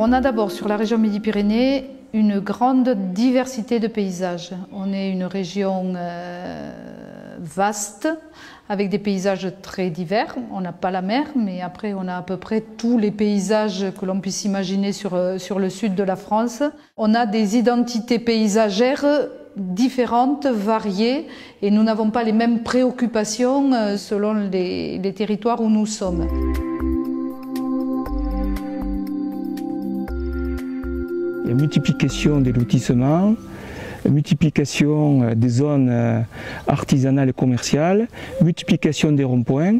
On a d'abord sur la région Midi-Pyrénées une grande diversité de paysages. On est une région vaste, avec des paysages très divers. On n'a pas la mer, mais après on a à peu près tous les paysages que l'on puisse imaginer sur le sud de la France. On a des identités paysagères différentes, variées, et nous n'avons pas les mêmes préoccupations selon les territoires où nous sommes. La multiplication des lotissements, multiplication des zones artisanales et commerciales, multiplication des ronds-points,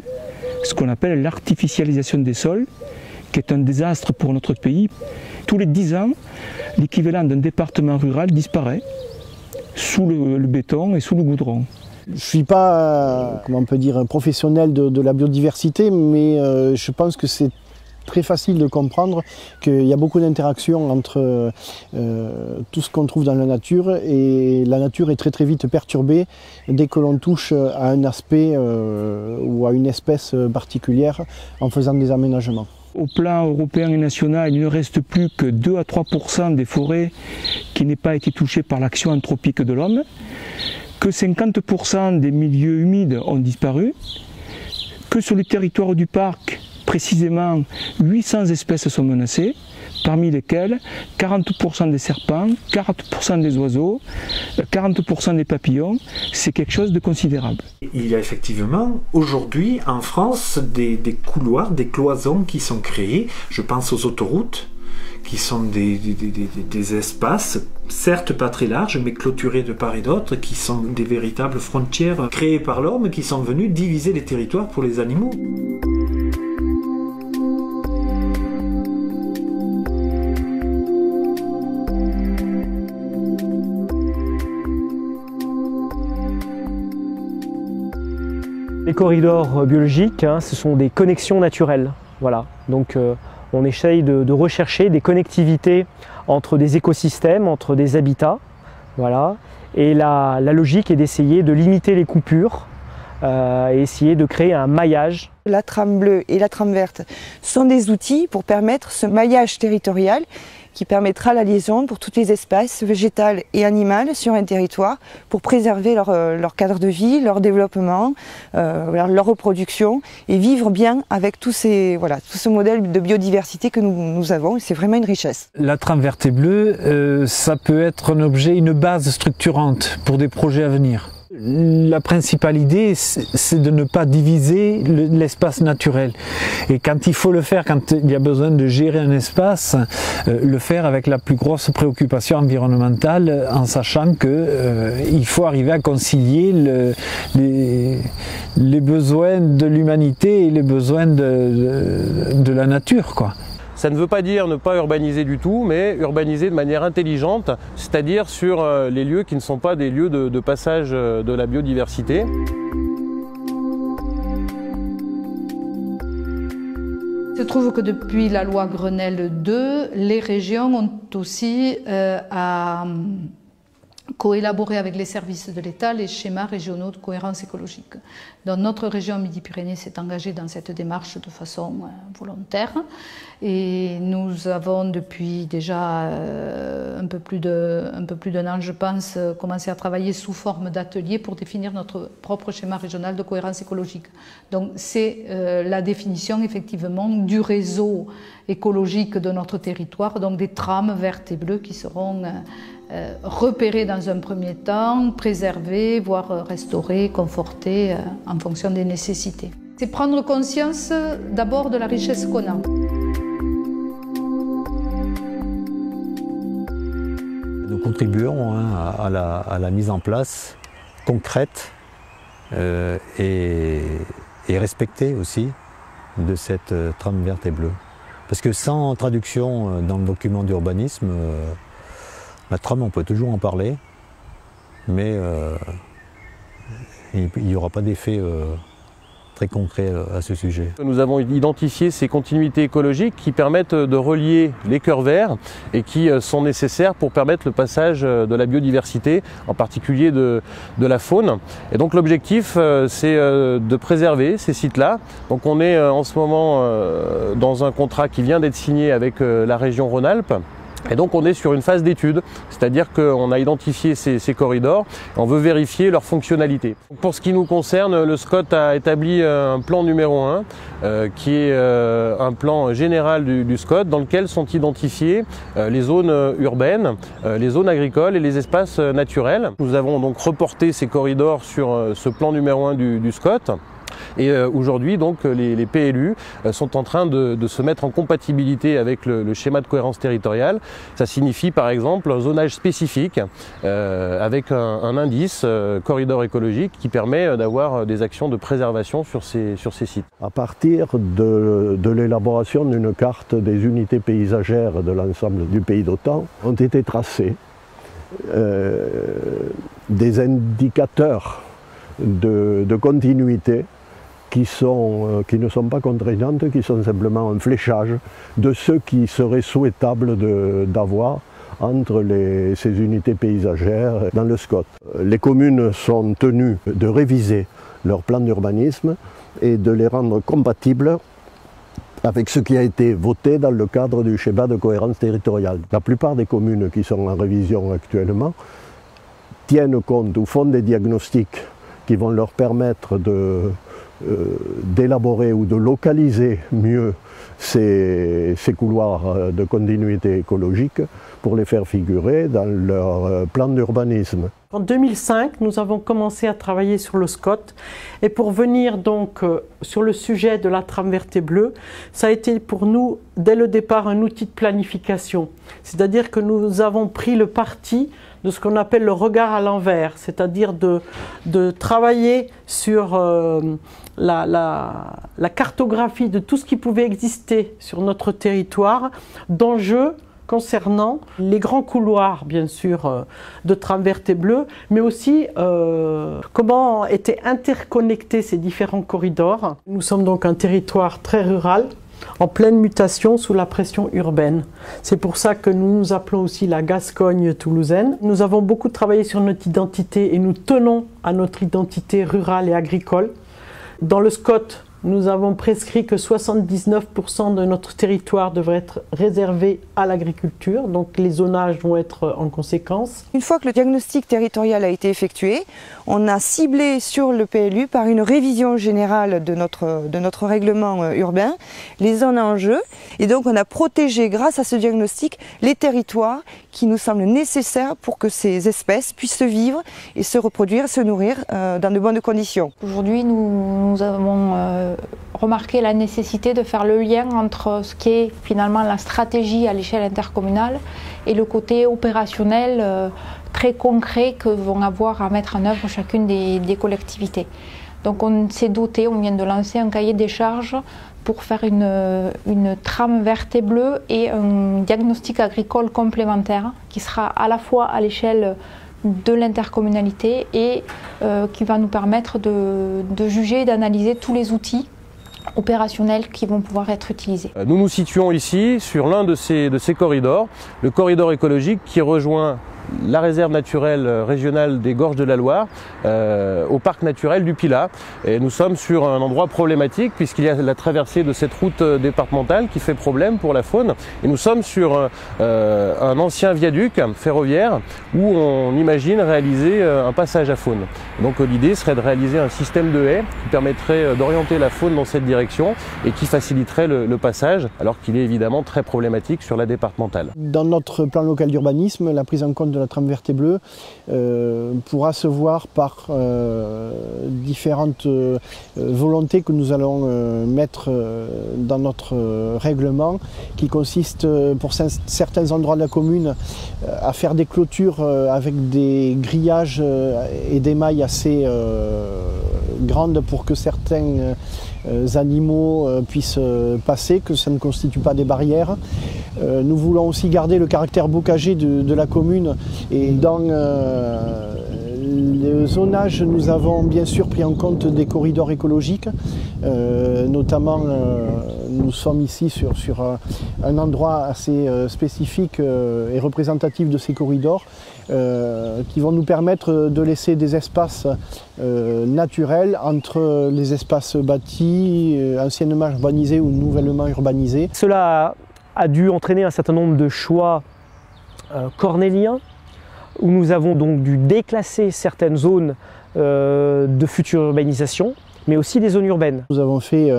ce qu'on appelle l'artificialisation des sols, qui est un désastre pour notre pays. Tous les 10 ans, l'équivalent d'un département rural disparaît sous le béton et sous le goudron. Je ne suis pas, comment on peut dire, un professionnel de la biodiversité, mais je pense que c'est très facile de comprendre qu'il y a beaucoup d'interactions entre tout ce qu'on trouve dans la nature, et la nature est très vite perturbée dès que l'on touche à un aspect ou à une espèce particulière en faisant des aménagements. Au plan européen et national, il ne reste plus que 2 à 3% des forêts qui n'aient pas été touchées par l'action anthropique de l'homme, que 50% des milieux humides ont disparu, que sur le territoire du parc, précisément 800 espèces sont menacées, parmi lesquelles 40% des serpents, 40% des oiseaux, 40% des papillons. C'est quelque chose de considérable. Il y a effectivement aujourd'hui en France des couloirs, des cloisons qui sont créées. Je pense aux autoroutes, qui sont des espaces, certes pas très larges, mais clôturés de part et d'autre, qui sont des véritables frontières créées par l'homme, qui sont venus diviser les territoires pour les animaux. Les corridors biologiques, ce sont des connexions naturelles. Voilà. Donc on essaye de rechercher des connectivités entre des écosystèmes, entre des habitats. Voilà. Et la logique est d'essayer de limiter les coupures et essayer de créer un maillage. La trame bleue et la trame verte sont des outils pour permettre ce maillage territorial qui permettra la liaison pour toutes les espèces végétales et animales sur un territoire pour préserver leur cadre de vie, leur développement, leur reproduction et vivre bien avec tout ce modèle de biodiversité que nous avons. C'est vraiment une richesse. La trame verte et bleue, ça peut être un objet, une base structurante pour des projets à venir. La principale idée, c'est de ne pas diviser l'espace naturel. Et quand il faut le faire, quand il y a besoin de gérer un espace, le faire avec la plus grosse préoccupation environnementale, en sachant qu'il faut arriver à concilier les besoins de l'humanité et les besoins de la nature, quoi. Ça ne veut pas dire ne pas urbaniser du tout, mais urbaniser de manière intelligente, c'est-à-dire sur les lieux qui ne sont pas des lieux de passage de la biodiversité. Il se trouve que depuis la loi Grenelle 2, les régions ont aussi à coélaborer avec les services de l'État les schémas régionaux de cohérence écologique. Donc notre région Midi-Pyrénées s'est engagée dans cette démarche de façon volontaire, et nous avons depuis déjà un peu plus d'un an, je pense, commencé à travailler sous forme d'ateliers pour définir notre propre schéma régional de cohérence écologique. Donc c'est la définition effectivement du réseau écologique de notre territoire, donc des trames vertes et bleues qui seront repérées dans un premier temps, préservées, voire restaurées, confortées en fonction des nécessités. C'est prendre conscience d'abord de la richesse qu'on a. Nous contribuons à la mise en place concrète et respectée aussi de cette trame verte et bleue. Parce que sans traduction dans le document d'urbanisme, la trame, on peut toujours en parler, mais il n'y aura pas d'effet très concret à ce sujet. Nous avons identifié ces continuités écologiques qui permettent de relier les cœurs verts et qui sont nécessaires pour permettre le passage de la biodiversité, en particulier de la faune. Et donc l'objectif, c'est de préserver ces sites-là. Donc on est en ce moment dans un contrat qui vient d'être signé avec la région Rhône-Alpes. Et donc on est sur une phase d'étude, c'est-à-dire qu'on a identifié ces corridors, et on veut vérifier leur fonctionnalité. Pour ce qui nous concerne, le SCOT a établi un plan numéro 1, qui est un plan général du SCOT, dans lequel sont identifiées les zones urbaines, les zones agricoles et les espaces naturels. Nous avons donc reporté ces corridors sur ce plan numéro 1 du SCOT. Et aujourd'hui, donc, les PLU sont en train de se mettre en compatibilité avec le schéma de cohérence territoriale. Ça signifie par exemple un zonage spécifique avec un indice corridor écologique qui permet d'avoir des actions de préservation sur ces sites. À partir de l'élaboration d'une carte des unités paysagères de l'ensemble du pays d'Autan, ont été tracés des indicateurs de continuité qui ne sont pas contraignantes, qui sont simplement un fléchage de ce qui serait souhaitable d'avoir entre ces unités paysagères dans le SCOT. Les communes sont tenues de réviser leur plan d'urbanisme et de les rendre compatibles avec ce qui a été voté dans le cadre du schéma de cohérence territoriale. La plupart des communes qui sont en révision actuellement tiennent compte ou font des diagnostics qui vont leur permettre d'élaborer ou de localiser mieux ces couloirs de continuité écologique pour les faire figurer dans leur plan d'urbanisme. En 2005, nous avons commencé à travailler sur le SCOT et pour venir donc sur le sujet de la trame verte et bleue, ça a été pour nous dès le départ un outil de planification. C'est-à-dire que nous avons pris le parti de ce qu'on appelle le regard à l'envers, c'est-à-dire de travailler sur la cartographie de tout ce qui pouvait exister sur notre territoire, d'enjeux concernant les grands couloirs, bien sûr, de trame verte et bleue, mais aussi comment étaient interconnectés ces différents corridors. Nous sommes donc un territoire très rural, en pleine mutation sous la pression urbaine. C'est pour ça que nous nous appelons aussi la Gascogne toulousaine. Nous avons beaucoup travaillé sur notre identité et nous tenons à notre identité rurale et agricole. Dans le SCOT, nous avons prescrit que 79% de notre territoire devrait être réservé à l'agriculture, donc les zonages vont être en conséquence. Une fois que le diagnostic territorial a été effectué, on a ciblé sur le PLU par une révision générale de notre règlement urbain les zones en jeu, et donc on a protégé grâce à ce diagnostic les territoires qui nous semblent nécessaires pour que ces espèces puissent se vivre et se reproduire, se nourrir dans de bonnes conditions. Aujourd'hui, nous avons remarqué la nécessité de faire le lien entre ce qui est finalement la stratégie à l'échelle intercommunale et le côté opérationnel très concret que vont avoir à mettre en œuvre chacune des collectivités. Donc on s'est doté, on vient de lancer un cahier des charges pour faire une trame verte et bleue et un diagnostic agricole complémentaire qui sera à la fois à l'échelle de l'intercommunalité et qui va nous permettre de juger et d'analyser tous les outils opérationnels qui vont pouvoir être utilisés. Nous nous situons ici sur l'un de ces corridors, le corridor écologique qui rejoint la réserve naturelle régionale des Gorges de la Loire au parc naturel du Pilat. Et nous sommes sur un endroit problématique puisqu'il y a la traversée de cette route départementale qui fait problème pour la faune. Et nous sommes sur un ancien viaduc ferroviaire où on imagine réaliser un passage à faune. Donc l'idée serait de réaliser un système de haies qui permettrait d'orienter la faune dans cette direction et qui faciliterait le passage, alors qu'il est évidemment très problématique sur la départementale. Dans notre plan local d'urbanisme, la prise en compte de la trame verte et bleue pourra se voir par différentes volontés que nous allons mettre dans notre règlement, qui consiste pour certains endroits de la commune à faire des clôtures avec des grillages et des mailles assez grandes pour que certains animaux puissent passer, que ça ne constitue pas des barrières. Nous voulons aussi garder le caractère bocager de la commune et dans Le zonage, nous avons bien sûr pris en compte des corridors écologiques, notamment nous sommes ici sur un endroit assez spécifique et représentatif de ces corridors qui vont nous permettre de laisser des espaces naturels entre les espaces bâtis, anciennement urbanisés ou nouvellement urbanisés. Cela a dû entraîner un certain nombre de choix cornéliens, où nous avons donc dû déclasser certaines zones de future urbanisation, mais aussi des zones urbaines. Nous avons fait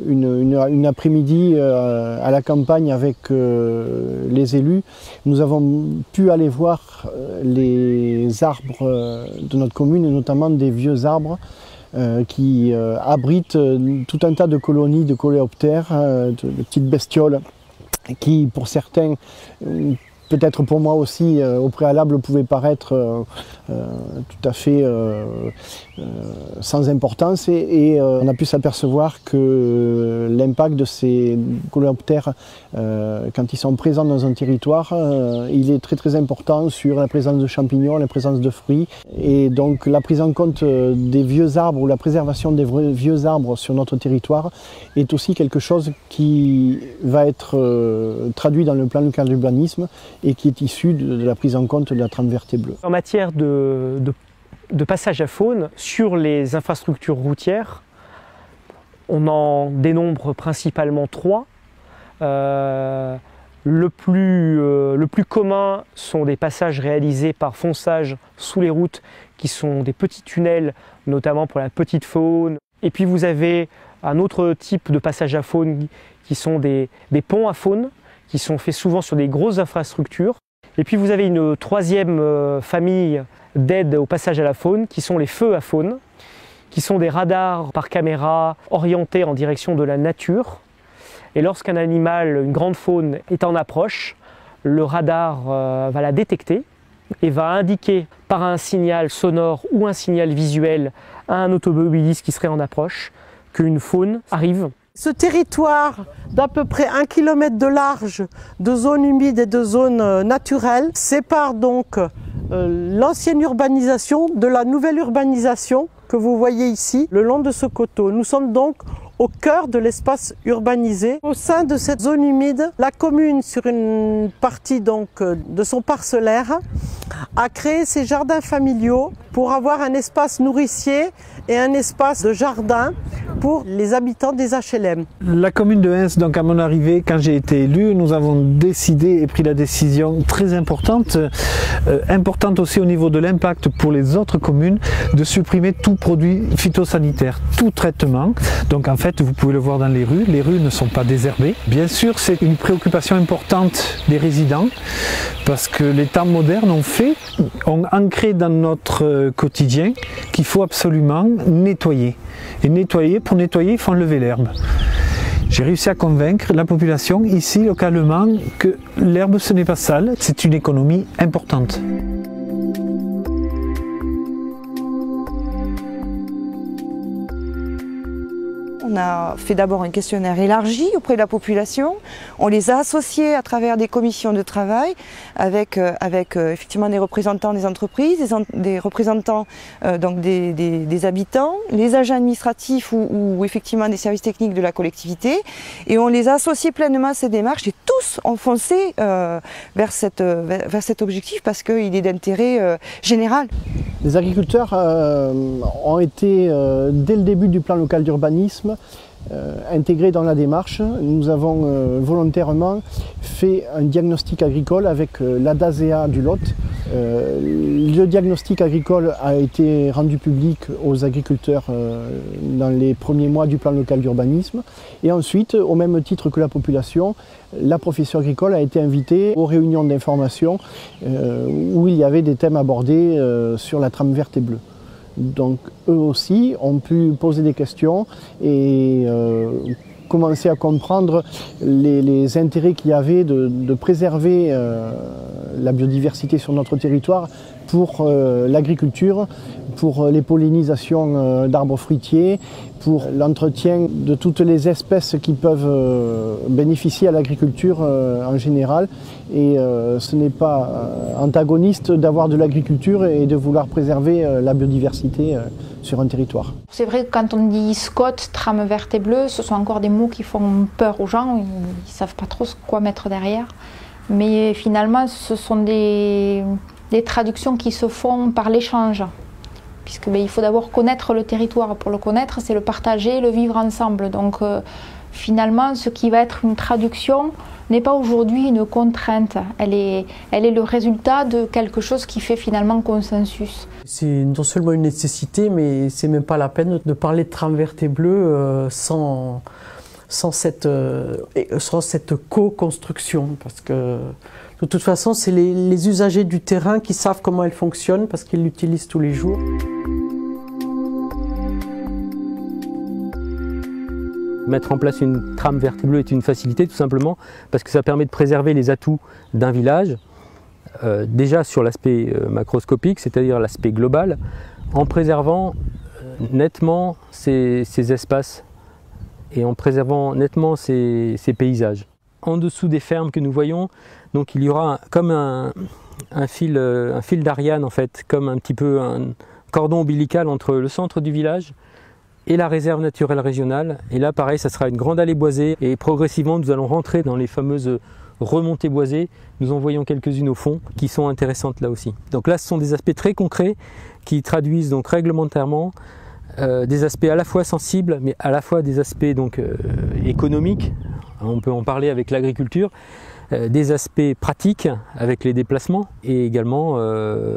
une après-midi à la campagne avec les élus. Nous avons pu aller voir les arbres de notre commune, et notamment des vieux arbres qui abritent tout un tas de colonies de coléoptères, de petites bestioles, qui pour certains, peut-être pour moi aussi, au préalable, pouvait paraître tout à fait sans importance, et on a pu s'apercevoir que l'impact de ces coléoptères, quand ils sont présents dans un territoire, il est très très important sur la présence de champignons, la présence de fruits, et donc la prise en compte des vieux arbres ou la préservation des vieux arbres sur notre territoire est aussi quelque chose qui va être traduit dans le plan local d'urbanisme et qui est issu de la prise en compte de la trame verte et bleue. En matière de passage à faune, sur les infrastructures routières, on en dénombre principalement 3. Le plus commun sont des passages réalisés par fonçage sous les routes, qui sont des petits tunnels, notamment pour la petite faune. Et puis vous avez un autre type de passage à faune qui sont des ponts à faune, qui sont faits souvent sur des grosses infrastructures. Et puis vous avez une troisième famille d'aides au passage à la faune, qui sont les feux à faune, qui sont des radars par caméra orientés en direction de la nature. Et lorsqu'un animal, une grande faune, est en approche, le radar va la détecter et va indiquer par un signal sonore ou un signal visuel à un automobiliste qui serait en approche qu'une faune arrive. Ce territoire d'à peu près 1 km de large de zones humides et de zones naturelles sépare donc l'ancienne urbanisation de la nouvelle urbanisation que vous voyez ici le long de ce coteau. Nous sommes donc au cœur de l'espace urbanisé. Au sein de cette zone humide, la commune, sur une partie donc de son parcellaire, a créé ces jardins familiaux pour avoir un espace nourricier et un espace de jardin pour les habitants des HLM. La commune de Hens, donc à mon arrivée, quand j'ai été élu, nous avons décidé et pris la décision très importante, importante aussi au niveau de l'impact pour les autres communes, de supprimer tout produit phytosanitaire, tout traitement. Donc en fait, vous pouvez le voir dans les rues ne sont pas désherbées. Bien sûr, c'est une préoccupation importante des résidents, parce que les temps modernes ont ancré dans notre quotidien qu'il faut absolument nettoyer. Et pour nettoyer, il faut enlever l'herbe. J'ai réussi à convaincre la population ici, localement, que l'herbe ce n'est pas sale, c'est une économie importante. On a fait d'abord un questionnaire élargi auprès de la population. On les a associés à travers des commissions de travail avec effectivement des représentants des entreprises, des représentants donc des habitants, les agents administratifs ou effectivement des services techniques de la collectivité. Et on les a associés pleinement à ces démarches et tous ont foncé vers cet objectif parce qu'il est d'intérêt général. Les agriculteurs ont été, dès le début du plan local d'urbanisme, intégrés dans la démarche. Nous avons volontairement fait un diagnostic agricole avec l'ADASEA du Lot. Le diagnostic agricole a été rendu public aux agriculteurs dans les premiers mois du plan local d'urbanisme. Et ensuite, au même titre que la population, la profession agricole a été invitée aux réunions d'information où il y avait des thèmes abordés sur la trame verte et bleue. Donc eux aussi ont pu poser des questions et commencer à comprendre les intérêts qu'il y avait de préserver la biodiversité sur notre territoire pour l'agriculture, pour les pollinisations d'arbres fruitiers, pour l'entretien de toutes les espèces qui peuvent bénéficier à l'agriculture en général. Et ce n'est pas antagoniste d'avoir de l'agriculture et de vouloir préserver la biodiversité sur un territoire. C'est vrai que quand on dit SCOT, trame verte et bleue, ce sont encore des mots qui font peur aux gens, ils ne savent pas trop quoi mettre derrière. Mais finalement, ce sont des traductions qui se font par l'échange. Puisque il faut d'abord connaître le territoire. Pour le connaître, c'est le partager, le vivre ensemble. Donc finalement, ce qui va être une traduction n'est pas aujourd'hui une contrainte. Elle est le résultat de quelque chose qui fait finalement consensus. C'est non seulement une nécessité, mais c'est même pas la peine de parler de trame verte et bleue sans cette co-construction. Parce que de toute façon, c'est les usagers du terrain qui savent comment elle fonctionne parce qu'ils l'utilisent tous les jours. Mettre en place une trame verte et bleue est une facilité tout simplement parce que ça permet de préserver les atouts d'un village, déjà sur l'aspect macroscopique, c'est-à-dire l'aspect global, en préservant nettement ces espaces et en préservant nettement ces paysages. En dessous des fermes que nous voyons, donc il y aura comme un fil d'Ariane en fait, comme un petit peu un cordon ombilical entre le centre du village et la réserve naturelle régionale. Et là pareil, ça sera une grande allée boisée et progressivement nous allons rentrer dans les fameuses remontées boisées. Nous en voyons quelques-unes au fond qui sont intéressantes là aussi. Donc là ce sont des aspects très concrets qui traduisent donc réglementairement des aspects à la fois sensibles mais à la fois des aspects donc économiques, on peut en parler avec l'agriculture, des aspects pratiques avec les déplacements et également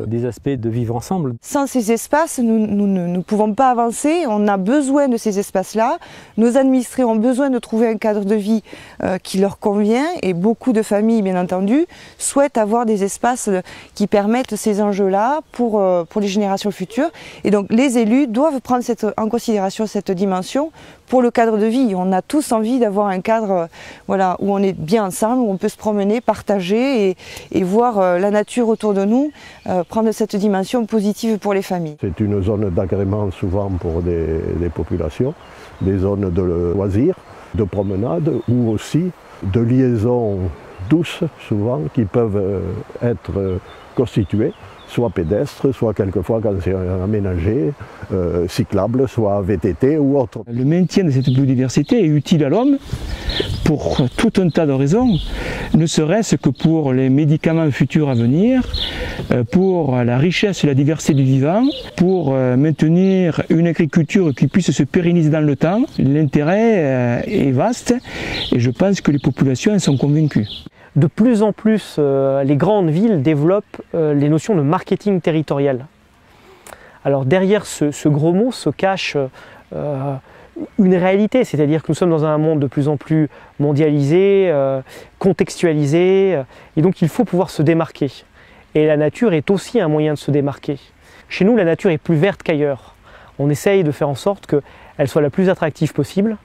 des aspects de vivre ensemble. Sans ces espaces, nous ne pouvons pas avancer, on a besoin de ces espaces-là. Nos administrés ont besoin de trouver un cadre de vie qui leur convient et beaucoup de familles, bien entendu, souhaitent avoir des espaces qui permettent ces enjeux-là pour les générations futures. Et donc les élus doivent prendre en considération cette dimension pour le cadre de vie. On a tous envie d'avoir un cadre voilà, où on est bien ensemble, où on peut se promener, partager et voir la nature autour de nous prendre cette dimension positive pour les familles. C'est une zone d'agrément souvent pour des populations, des zones de loisirs, de promenade ou aussi de liaisons douces souvent qui peuvent être constituées, soit pédestres, soit quelquefois quand c'est aménagé, cyclable, soit VTT ou autre. Le maintien de cette biodiversité est utile à l'homme pour tout un tas de raisons, ne serait-ce que pour les médicaments futurs à venir, pour la richesse et la diversité du vivant, pour maintenir une agriculture qui puisse se pérenniser dans le temps. L'intérêt est vaste et je pense que les populations en sont convaincues. De plus en plus, les grandes villes développent les notions de marketing territorial. Alors derrière ce gros mot se cache une réalité, c'est-à-dire que nous sommes dans un monde de plus en plus mondialisé, contextualisé, et donc il faut pouvoir se démarquer. Et la nature est aussi un moyen de se démarquer. Chez nous, la nature est plus verte qu'ailleurs. On essaye de faire en sorte qu'elle soit la plus attractive possible.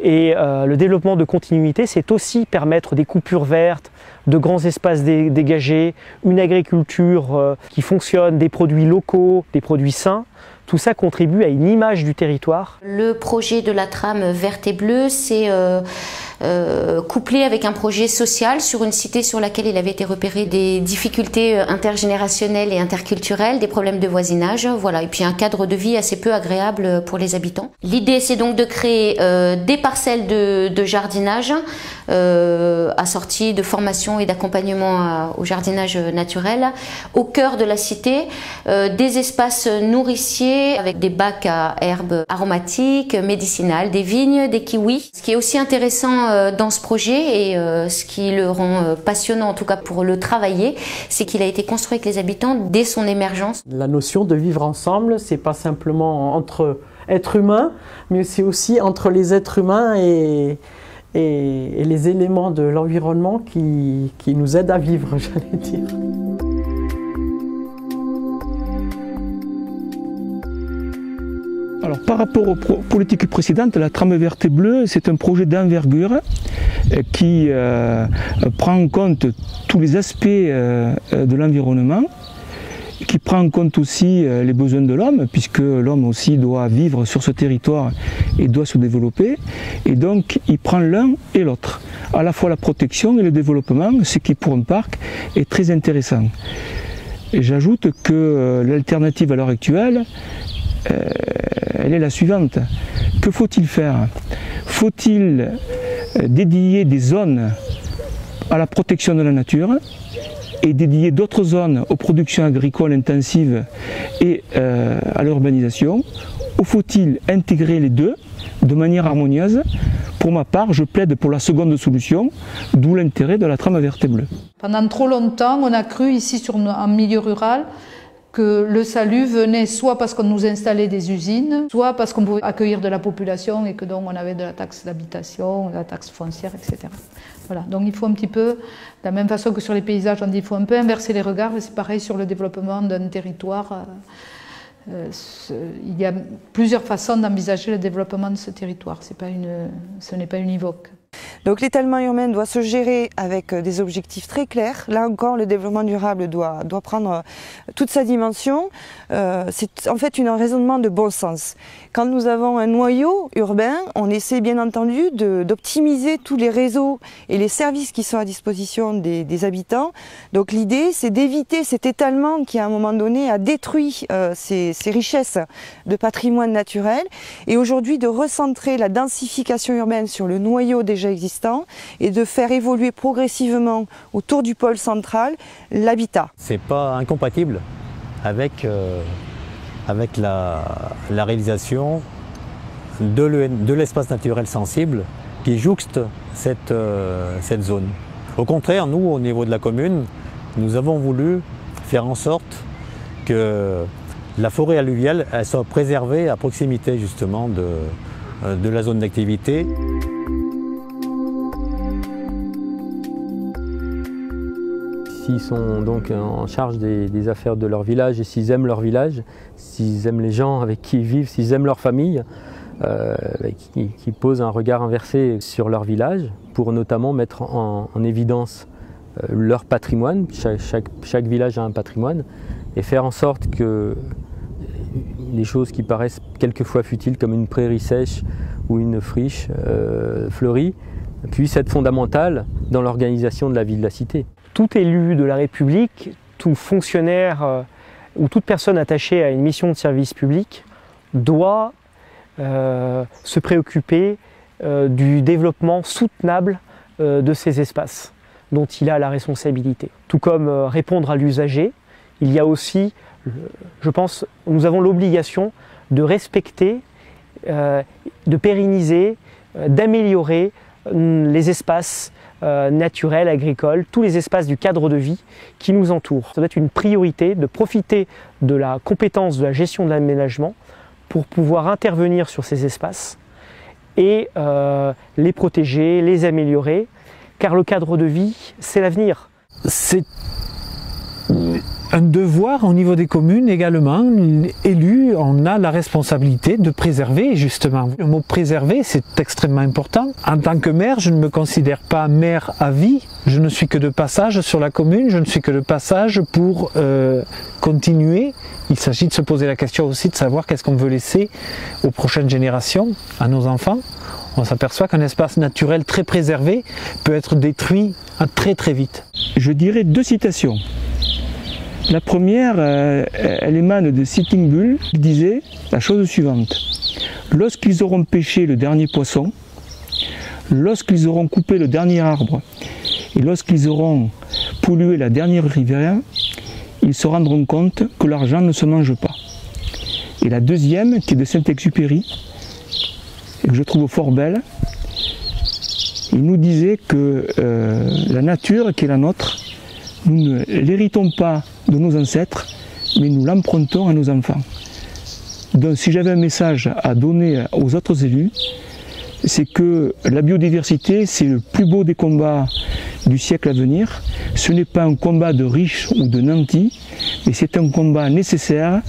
Et le développement de continuité, c'est aussi permettre des coupures vertes, de grands espaces dégagés, une agriculture qui fonctionne, des produits locaux, des produits sains. Tout ça contribue à une image du territoire. Le projet de la trame verte et bleue, c'est couplé avec un projet social sur une cité sur laquelle il avait été repéré des difficultés intergénérationnelles et interculturelles, des problèmes de voisinage, voilà, et puis un cadre de vie assez peu agréable pour les habitants. L'idée, c'est donc de créer des parcelles de jardinage assorties de formation et d'accompagnement au jardinage naturel au cœur de la cité, des espaces nourriciers avec des bacs à herbes aromatiques, médicinales, des vignes, des kiwis. Ce qui est aussi intéressant dans ce projet et ce qui le rend passionnant, en tout cas pour le travailler, c'est qu'il a été construit avec les habitants dès son émergence. La notion de vivre ensemble, c'est pas simplement entre êtres humains, mais c'est aussi entre les êtres humains et les éléments de l'environnement qui nous aident à vivre, j'allais dire. Alors, par rapport aux politiques précédentes, la trame verte et bleue, c'est un projet d'envergure qui prend en compte tous les aspects de l'environnement qui prend en compte aussi les besoins de l'homme, puisque l'homme aussi doit vivre sur ce territoire et doit se développer. Et donc, il prend l'un et l'autre, à la fois la protection et le développement, ce qui pour un parc est très intéressant. Et j'ajoute que l'alternative à l'heure actuelle, elle est la suivante. Que faut-il faire? Faut-il dédier des zones à la protection de la nature et dédier d'autres zones aux productions agricoles intensives et à l'urbanisation, ou faut-il intégrer les deux de manière harmonieuse? Pour ma part, je plaide pour la seconde solution, d'où l'intérêt de la trame verte et bleue. Pendant trop longtemps, on a cru ici en milieu rural que le salut venait soit parce qu'on nous installait des usines, soit parce qu'on pouvait accueillir de la population et que donc on avait de la taxe d'habitation, de la taxe foncière, etc. Voilà. Donc il faut un petit peu, de la même façon que sur les paysages, on dit qu'il faut un peu inverser les regards, et c'est pareil sur le développement d'un territoire. Il y a plusieurs façons d'envisager le développement de ce territoire, ce n'est pas univoque. Donc l'étalement urbain doit se gérer avec des objectifs très clairs. Là encore, le développement durable doit prendre toute sa dimension. C'est en fait un raisonnement de bon sens. Quand nous avons un noyau urbain, on essaie bien entendu d'optimiser tous les réseaux et les services qui sont à disposition des habitants. Donc l'idée, c'est d'éviter cet étalement qui à un moment donné a détruit ces richesses de patrimoine naturel, et aujourd'hui de recentrer la densification urbaine sur le noyau déjà existant et de faire évoluer progressivement autour du pôle central l'habitat. C'est pas incompatible avec la réalisation de l'espace naturel sensible qui jouxte cette zone. Au contraire, nous, au niveau de la commune, nous avons voulu faire en sorte que la forêt alluviale elle soit préservée à proximité justement de la zone d'activité. S'ils sont donc en charge des affaires de leur village et s'ils aiment leur village, s'ils aiment les gens avec qui ils vivent, s'ils aiment leur famille, qui posent un regard inversé sur leur village pour notamment mettre en évidence leur patrimoine. Chaque village a un patrimoine, et faire en sorte que des choses qui paraissent quelquefois futiles comme une prairie sèche ou une friche fleurie puissent être fondamentales dans l'organisation de la vie de la cité. Tout élu de la République, tout fonctionnaire ou toute personne attachée à une mission de service public doit se préoccuper du développement soutenable de ces espaces dont il a la responsabilité. Tout comme répondre à l'usager, il y a aussi, je pense, nous avons l'obligation de respecter, de pérenniser, d'améliorer les espaces naturels, agricoles, tous les espaces du cadre de vie qui nous entourent. Ça doit être une priorité de profiter de la compétence de la gestion de l'aménagement pour pouvoir intervenir sur ces espaces et les protéger, les améliorer, car le cadre de vie, c'est l'avenir. C'est un devoir au niveau des communes également. Élus, on a la responsabilité de préserver justement. Le mot préserver, c'est extrêmement important. En tant que maire, je ne me considère pas maire à vie. Je ne suis que de passage sur la commune, je ne suis que de passage pour continuer. Il s'agit de se poser la question aussi de savoir qu'est-ce qu'on veut laisser aux prochaines générations, à nos enfants. On s'aperçoit qu'un espace naturel très préservé peut être détruit très très vite. Je dirais deux citations. La première, elle émane de Sitting Bull, qui disait la chose suivante. Lorsqu'ils auront pêché le dernier poisson, lorsqu'ils auront coupé le dernier arbre et lorsqu'ils auront pollué la dernière rivière, ils se rendront compte que l'argent ne se mange pas. Et la deuxième, qui est de Saint-Exupéry, et que je trouve fort belle, il nous disait que la nature qui est la nôtre, nous ne l'héritons pas de nos ancêtres, mais nous l'empruntons à nos enfants. Donc si j'avais un message à donner aux autres élus, c'est que la biodiversité, c'est le plus beau des combats du siècle à venir. Ce n'est pas un combat de riches ou de nantis, et c'est un combat nécessaire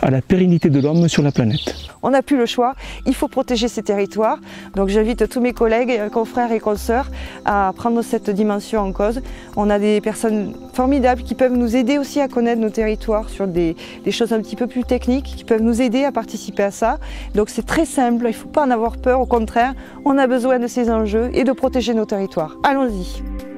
à la pérennité de l'homme sur la planète. On n'a plus le choix, il faut protéger ces territoires. Donc j'invite tous mes collègues, confrères et consoeurs à prendre cette dimension en cause. On a des personnes formidables qui peuvent nous aider aussi à connaître nos territoires sur des choses un petit peu plus techniques, qui peuvent nous aider à participer à ça. Donc c'est très simple, il ne faut pas en avoir peur, au contraire, on a besoin de ces enjeux et de protéger nos territoires. Allons-y.